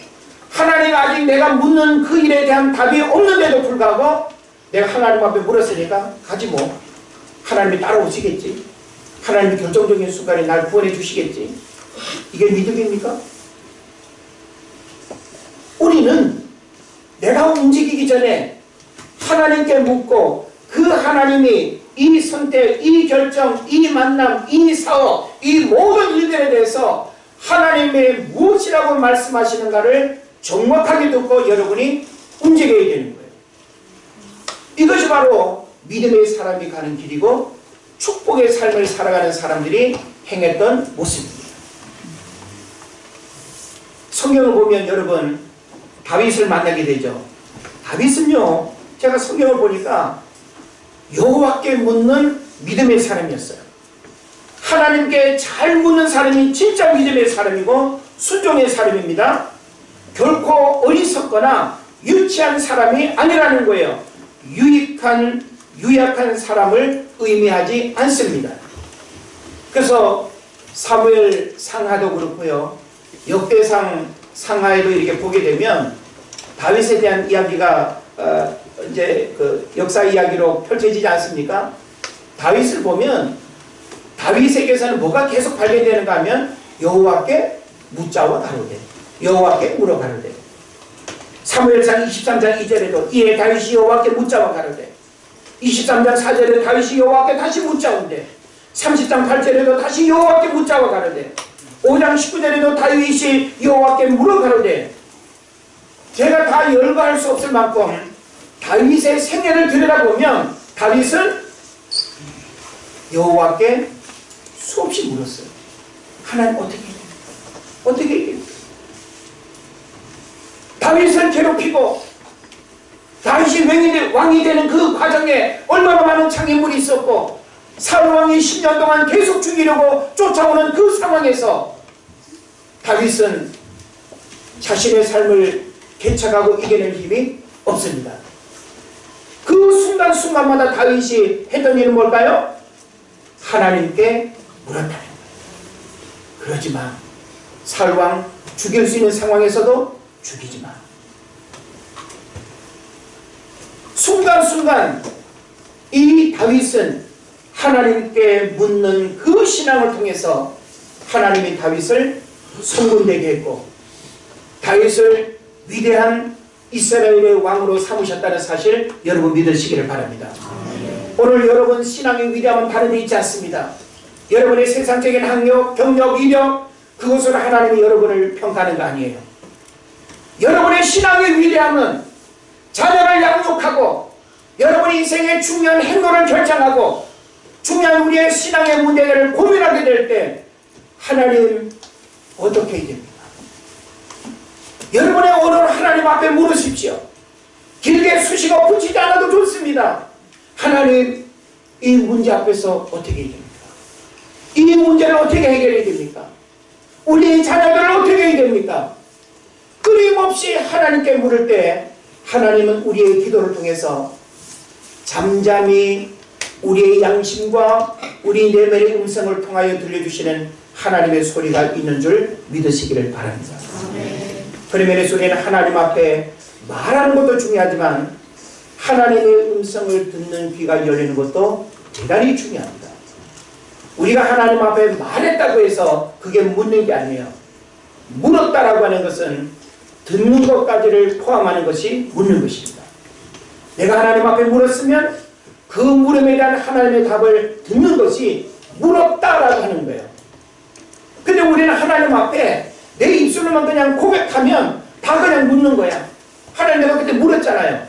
하나님 아직 내가 묻는 그 일에 대한 답이 없는데도 불구하고 내가 하나님 앞에 물었으니까 가지 뭐. 하나님이 따라오시겠지. 하나님이 결정적인 순간에 날 구원해 주시겠지. 이게 믿음입니까? 우리는 내가 움직이기 전에 하나님께 묻고 그 하나님이 이 선택, 이 결정, 이 만남, 이 사업, 이 모든 일들에 대해서 하나님의 무엇이라고 말씀하시는가를 정확하게 듣고 여러분이 움직여야 되는 거예요. 이것이 바로 믿음의 사람이 가는 길이고 축복의 삶을 살아가는 사람들이 행했던 모습입니다. 성경을 보면 여러분 다윗을 만나게 되죠. 다윗은요, 제가 성경을 보니까 여호와께 묻는 믿음의 사람이었어요. 하나님께 잘 묻는 사람이 진짜 믿음의 사람이고 순종의 사람입니다. 결코 어리석거나 유치한 사람이 아니라는 거예요. 유약한 사람을 의미하지 않습니다. 그래서 사무엘 상하도 그렇고요, 역대상 상하에도 이렇게 보게 되면 다윗에 대한 이야기가 이제 그 역사 이야기로 펼쳐지지 않습니까? 다윗을 보면 다윗에게서는 뭐가 계속 발견되는가 하면 여호와께 묻자와 가로되, 여호와께 물어 가로되. 사무엘상 23장 2절에도 이에 다윗이 여호와께 묻자와 가로되, 23장 4절에 다윗이 여호와께 다시 묻자온데, 30장 8절에도 다시 여호와께 묻자와 가로되, 5장 19절에도 다윗이 여호와께 물어 가로되. 제가 다 열거할 수 없을 만큼 다윗의 생애를 들여다보면 다윗은 여호와께 수없이 물었어요. 하나님 어떻게 해야 됩니까? 다윗을 괴롭히고 다윗이 왕이 되는 그 과정에 얼마나 많은 장애물이 있었고 사울 왕이 10년 동안 계속 죽이려고 쫓아오는 그 상황에서 다윗은 자신의 삶을 개척하고 이겨낼 힘이 없습니다. 그 순간순간마다 다윗이 했던 일은 뭘까요? 하나님께 물었다는 거예요. 그러지 마. 사울왕 죽일 수 있는 상황에서도 죽이지 마. 순간순간 이 다윗은 하나님께 묻는 그 신앙을 통해서 하나님이 다윗을 성군되게 했고 다윗을 위대한 이스라엘의 왕으로 삼으셨다는 사실 여러분 믿으시기를 바랍니다. 오늘 여러분 신앙의 위대함은 다른 데 있지 않습니다. 여러분의 세상적인 학력, 경력, 이력 그것으로 하나님이 여러분을 평가하는 거 아니에요. 여러분의 신앙의 위대함은 자녀를 양육하고 여러분의 인생의 중요한 행동을 결정하고 중요한 우리의 신앙의 문제를 고민하게 될 때 하나님 어떻게 해야 됩니까? 여러분의 언어를 하나님 앞에 물으십시오. 길게 수식어 붙이지 않아도 좋습니다. 하나님 이 문제 앞에서 어떻게 해야 됩니까? 이 문제를 어떻게 해결해야 됩니까? 우리 자녀들을 어떻게 해야 됩니까? 끊임없이 하나님께 물을 때 하나님은 우리의 기도를 통해서 잠잠히 우리의 양심과 우리 내면의 음성을 통하여 들려주시는 하나님의 소리가 있는 줄 믿으시기를 바랍니다. 그러면의 소리는 하나님 앞에 말하는 것도 중요하지만 하나님의 음성을 듣는 귀가 열리는 것도 대단히 중요합니다. 우리가 하나님 앞에 말했다고 해서 그게 묻는 게 아니에요. 물었다라고 하는 것은 듣는 것까지를 포함하는 것이 묻는 것입니다. 내가 하나님 앞에 물었으면 그 물음에 대한 하나님의 답을 듣는 것이 물었다라고 하는 거예요. 근데 우리는 하나님 앞에 내 입술로만 그냥 고백하면 다 그냥 묻는 거야. 하나님 내가 그때 물었잖아요.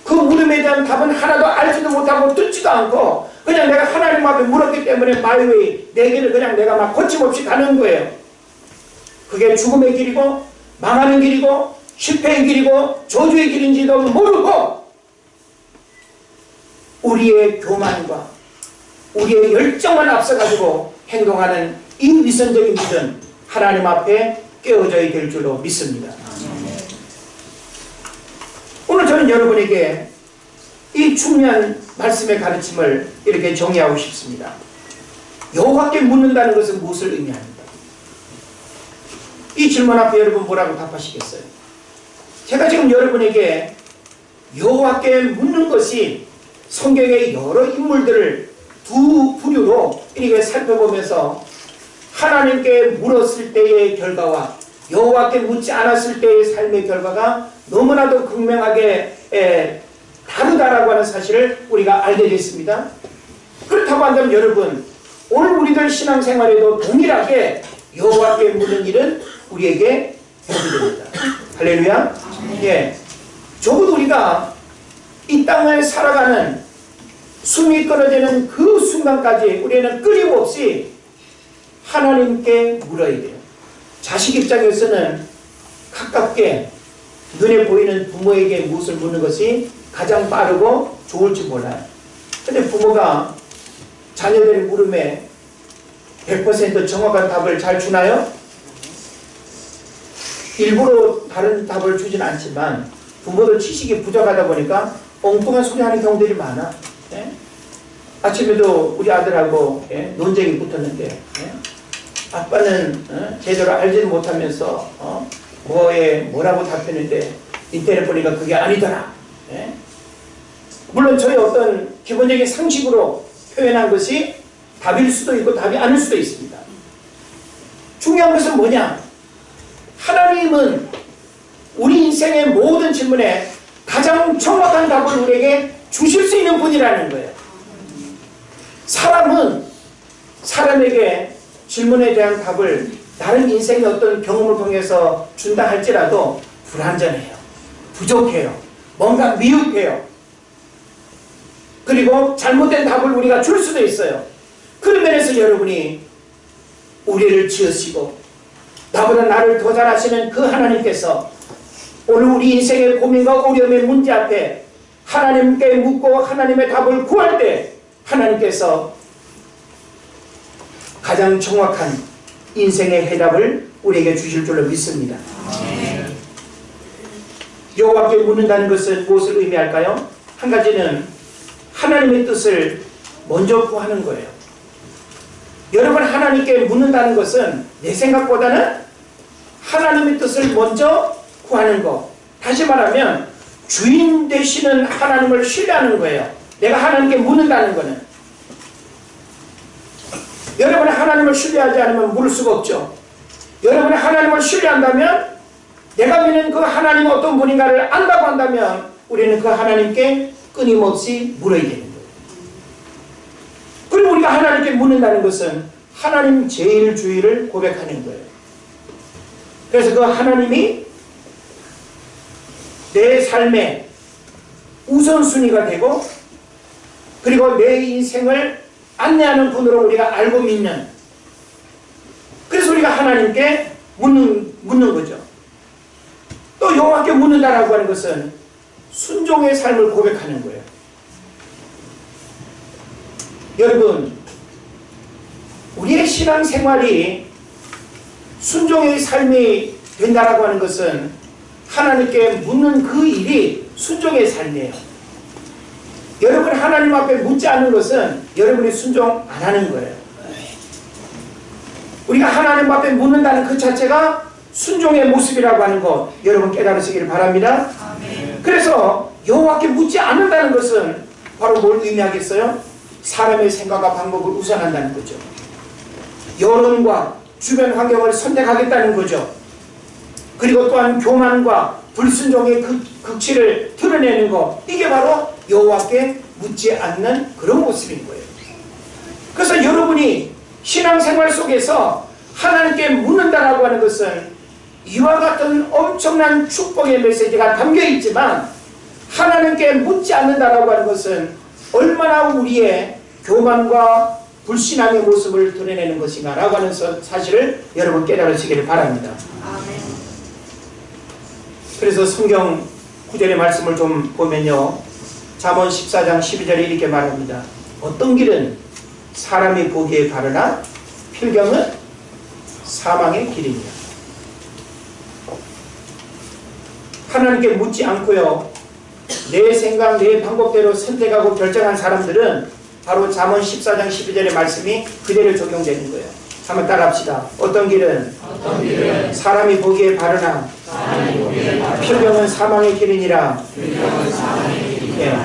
그 물음에 대한 답은 하나도 알지도 못하고 듣지도 않고 그냥 내가 하나님 앞에 물었기 때문에 마이웨이 내 길을 그냥 내가 막 거침없이 가는 거예요. 그게 죽음의 길이고 망하는 길이고 실패의 길이고 저주의 길인지도 모르고 우리의 교만과 우리의 열정만 앞서가지고 행동하는 이 위선적인 믿음 하나님 앞에 깨어져야 될 줄로 믿습니다. 오늘 저는 여러분에게 이 중요한 말씀의 가르침을 이렇게 정리하고 싶습니다. 여호와께 묻는다는 것은 무엇을 의미합니까? 이 질문 앞에 여러분 뭐라고 답하시겠어요? 제가 지금 여러분에게 여호와께 묻는 것이 성경의 여러 인물들을 두 부류로 이렇게 살펴보면서 하나님께 물었을 때의 결과와 여호와께 묻지 않았을 때의 삶의 결과가 너무나도 극명하게 다르다라고 하는 사실을 우리가 알게 됐습니다. 그렇다고 한다면 여러분 오늘 우리들 신앙생활에도 동일하게 여호와께 묻는 일은 우리에게 해당됩니다. 할렐루야. 예, 적어도 우리가 이 땅을 살아가는 숨이 끊어지는 그 순간까지 우리는 끊임없이 하나님께 물어야 돼요. 자식 입장에서는 가깝게 눈에 보이는 부모에게 무엇을 묻는 것이 가장 빠르고 좋을지 몰라요. 근데 부모가 자녀들의 물음에 100% 정확한 답을 잘 주나요? 일부러 다른 답을 주진 않지만 부모들 지식이 부족하다 보니까 엉뚱한 소리 하는 경우들이 많아. 예? 아침에도 우리 아들하고 논쟁이 붙었는데 아빠는 제대로 알지는 못하면서 뭐라고 답했는데 인터넷 보니까 그게 아니더라. 물론 저희 어떤 기본적인 상식으로 표현한 것이 답일 수도 있고 답이 아닐 수도 있습니다. 중요한 것은 뭐냐? 하나님은 우리 인생의 모든 질문에 가장 정확한 답을 우리에게 주실 수 있는 분이라는 거예요. 사람은 사람에게 질문에 대한 답을 다른 인생의 어떤 경험을 통해서 준다 할지라도 불완전해요. 부족해요. 뭔가 미흡해요. 그리고 잘못된 답을 우리가 줄 수도 있어요. 그런 면에서 여러분이 우리를 지으시고 나보다 나를 더 잘하시는 그 하나님께서 오늘 우리 인생의 고민과 어려움의 문제 앞에 하나님께 묻고 하나님의 답을 구할 때 하나님께서 가장 정확한 인생의 해답을 우리에게 주실 줄로 믿습니다. 여호와께 묻는다는 것은 무엇을 의미할까요? 한 가지는 하나님의 뜻을 먼저 구하는 거예요. 여러분, 하나님께 묻는다는 것은 내 생각보다는 하나님의 뜻을 먼저 구하는 것. 다시 말하면 주인 되시는 하나님을 신뢰하는 거예요. 내가 하나님께 묻는다는 것은. 여러분이 하나님을 신뢰하지 않으면 물을 수가 없죠. 여러분이 하나님을 신뢰한다면, 내가 믿는 그 하나님이 어떤 분인가를 안다고 한다면 우리는 그 하나님께 끊임없이 물어야 되는 거예요. 그리고 우리가 하나님께 묻는다는 것은 하나님 제일주의를 고백하는 거예요. 그래서 그 하나님이 내 삶의 우선순위가 되고, 그리고 내 인생을 안내하는 분으로 우리가 알고 믿는, 그래서 우리가 하나님께 묻는 거죠. 또 여호와께 묻는다라고 하는 것은 순종의 삶을 고백하는 거예요. 여러분, 우리의 신앙생활이 순종의 삶이 된다라고 하는 것은 하나님께 묻는 그 일이 순종의 삶이에요. 여러분, 하나님 앞에 묻지 않는 것은 여러분이 순종 안 하는 거예요. 우리가 하나님 앞에 묻는다는 그 자체가 순종의 모습이라고 하는 것, 여러분 깨달으시기를 바랍니다. 아멘. 그래서 여호와께 묻지 않는다는 것은 바로 뭘 의미하겠어요? 사람의 생각과 방법을 우선한다는 거죠. 여론과 주변 환경을 선택하겠다는 거죠. 그리고 또한 교만과 불순종의 극치를 드러내는 것, 이게 바로 여호와께 묻지 않는 그런 모습인 거예요. 그래서 여러분이 신앙생활 속에서 하나님께 묻는다라고 하는 것은 이와 같은 엄청난 축복의 메시지가 담겨 있지만, 하나님께 묻지 않는다라고 하는 것은 얼마나 우리의 교만과 불신앙의 모습을 드러내는 것인가 라고 하는 사실을 여러분 깨달으시기를 바랍니다. 아멘. 그래서 성경 구절의 말씀을 좀 보면요, 잠언 14장 12절에 이렇게 말합니다. 어떤 길은 사람이 보기에 바르나 필경은 사망의 길이니라. 하나님께 묻지 않고요, 내 생각, 내 방법대로 선택하고 결정한 사람들은 바로 잠언 14장 12절의 말씀이 그대로 적용되는 거예요. 한번 따라합시다. 어떤 길은 사람이 보기에 바르나 필경은 사망의 길이니라. 예.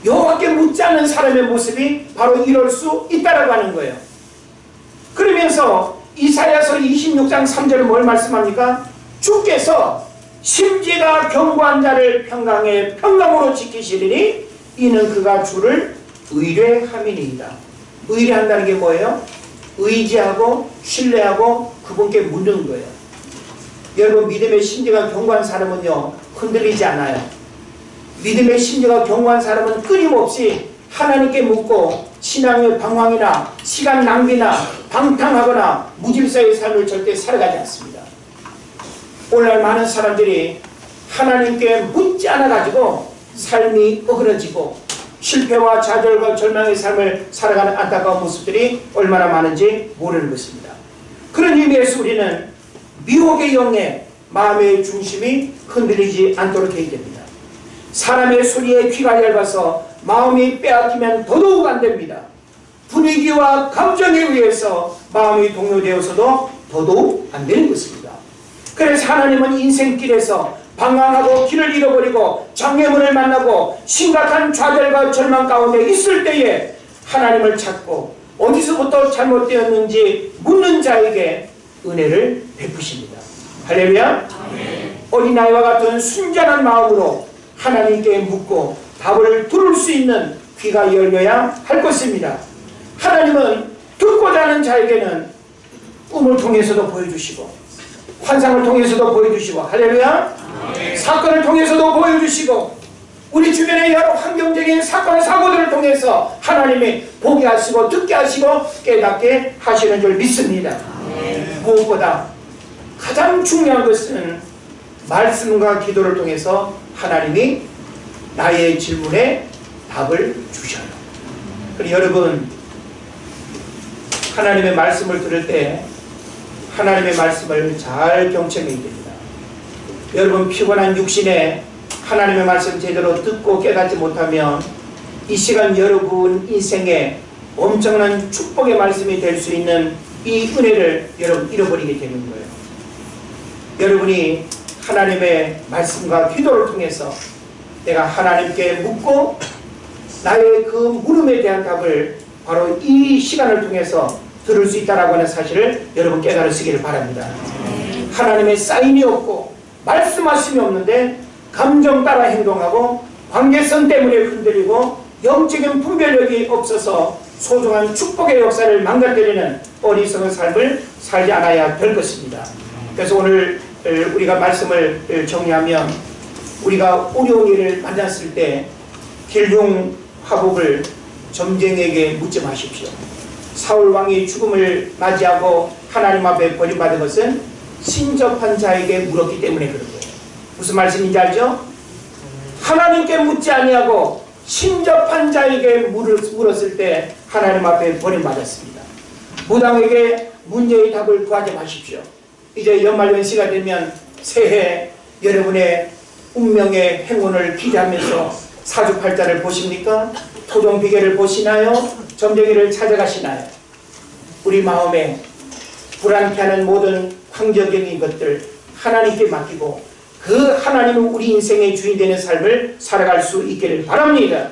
여호와께 묻지 않는 사람의 모습이 바로 이럴 수 있다라고 하는 거예요. 그러면서 이사야서 26장 3절은 뭘 말씀합니까? 주께서 심지가 견고한 자를 평강에 평강으로 지키시리니 이는 그가 주를 의뢰함이니이다. 의뢰한다는 게 뭐예요? 의지하고 신뢰하고 그분께 묻는 거예요. 여러분, 믿음의 심지가 견고한 사람은요, 흔들리지 않아요. 믿음의 심지가 견고한 사람은 끊임없이 하나님께 묻고 신앙의 방황이나 시간 낭비나 방탕하거나 무질서의 삶을 절대 살아가지 않습니다. 오늘날 많은 사람들이 하나님께 묻지 않아가지고 삶이 어그러지고 실패와 좌절과 절망의 삶을 살아가는 안타까운 모습들이 얼마나 많은지 모르는 것입니다. 그런 의미에서 우리는 미혹의 영에 마음의 중심이 흔들리지 않도록 해야 됩니다. 사람의 소리에 귀가 얇아서 마음이 빼앗기면 더더욱 안 됩니다. 분위기와 감정에 의해서 마음이 동요되어서도 더더욱 안 되는 것입니다. 그래서 하나님은 인생길에서 방황하고 길을 잃어버리고 장애물을 만나고 심각한 좌절과 절망 가운데 있을 때에 하나님을 찾고 어디서부터 잘못되었는지 묻는 자에게 은혜를 베푸십니다. 할렐루야. 어린아이와 같은 순전한 마음으로 하나님께 묻고 답을 들을 수 있는 귀가 열려야 할 것입니다. 하나님은 듣고자 하는 자에게는 꿈을 통해서도 보여주시고 환상을 통해서도 보여주시고, 할렐루야. 사건을 통해서도 보여주시고, 우리 주변의 여러 환경적인 사건 사고들을 통해서 하나님이 보게 하시고 듣게 하시고 깨닫게 하시는 줄 믿습니다. 무엇보다 가장 중요한 것은 말씀과 기도를 통해서 하나님이 나의 질문에 답을 주셔요. 그리고 여러분, 하나님의 말씀을 들을 때 하나님의 말씀을 잘 경청해야 됩니다. 여러분, 피곤한 육신에 하나님의 말씀 제대로 듣고 깨닫지 못하면 이 시간 여러분 인생에 엄청난 축복의 말씀이 될 수 있는 이 은혜를 여러분 잃어버리게 되는 거예요. 여러분이 하나님의 말씀과 기도를 통해서 내가 하나님께 묻고 나의 그 물음에 대한 답을 바로 이 시간을 통해서 들을 수 있다라고 하는 사실을 여러분 깨달으시기를 바랍니다. 하나님의 사인이 없고 말씀하심이 없는데 감정 따라 행동하고 관계성 때문에 흔들리고 영적인 분별력이 없어서 소중한 축복의 역사를 망가뜨리는 어리석은 삶을 살지 않아야 될 것입니다. 그래서 오늘 우리가 말씀을 정리하면 우리가 어려운 일을 만났을 때 길흉 화복을 점쟁에게 묻지 마십시오. 사울 왕이 죽음을 맞이하고 하나님 앞에 버림받은 것은 신접한 자에게 물었기 때문에 그런 거예요. 무슨 말씀인지 알죠? 하나님께 묻지 아니하고 신접한 자에게 물었을 때 하나님 앞에 버림받았습니다. 무당에게 문제의 답을 구하지 마십시오. 이제 연말연시가 되면 새해 여러분의 운명의 행운을 기대하면서 사주팔자를 보십니까? 토종비계를 보시나요? 점쟁이를 찾아가시나요? 우리 마음에 불안케하는 모든 환경적인 것들 하나님께 맡기고 그 하나님은 우리 인생의 주인 되는 삶을 살아갈 수 있기를 바랍니다.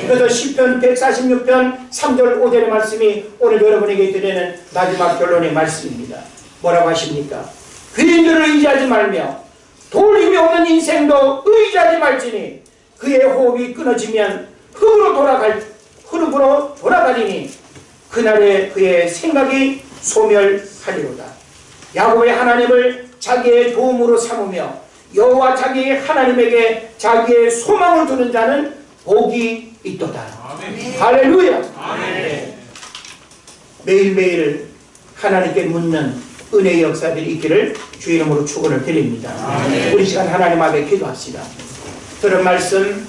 그래서 시편 146편 3절 5절의 말씀이 오늘 여러분에게 드리는 마지막 결론의 말씀입니다. 뭐라고 하십니까? 귀인들을 의지하지 말며 돌림이 없는 인생도 의지하지 말지니 그의 호흡이 끊어지면 흙으로 돌아가리니 그날에 그의 생각이 소멸하리로다. 야곱의 하나님을 자기의 도움으로 삼으며 여호와 자기 하나님에게 자기의 소망을 두는 자는 복이 있도다. 아멘. 할렐루야. 아멘. 매일매일 하나님께 묻는 은혜의 역사들이 있기를 주 이름으로 축원을 드립니다. 아멘. 우리 시간 하나님 앞에 기도합시다. 들은 말씀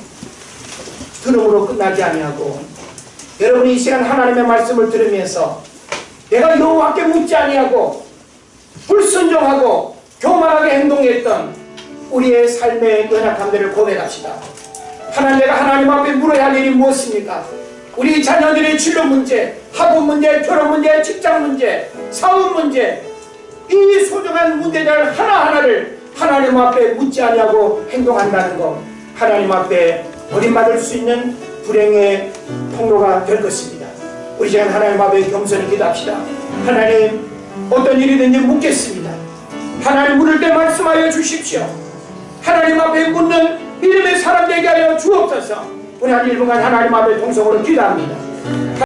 들음으로 끝나지 아니하고 여러분이 이 시간 하나님의 말씀을 들으면서 내가 여호와께 묻지 아니하고 불순종하고 교만하게 행동했던 우리의 삶의 연약함들을 고백합시다. 하나님, 내가 하나님 앞에 물어야 할 일이 무엇입니까? 우리 자녀들의 진로 문제, 학업 문제, 결혼 문제, 직장 문제, 사업 문제, 이 소중한 문제들 하나하나를 하나님 앞에 묻지 아니하고 행동한다는 것, 하나님 앞에 버림받을 수 있는 불행의 통로가 될 것입니다. 우리 시간 하나님 앞에 겸손히 기도합시다. 하나님, 어떤 일이든지 묻겠습니다. 하나님, 물을 때 말씀하여 주십시오. 하나님 앞에 묻는 믿음의 사람 되게 하여 주옵소서. 우리 한 1분간 하나님 앞에 동성으로 기도합니다.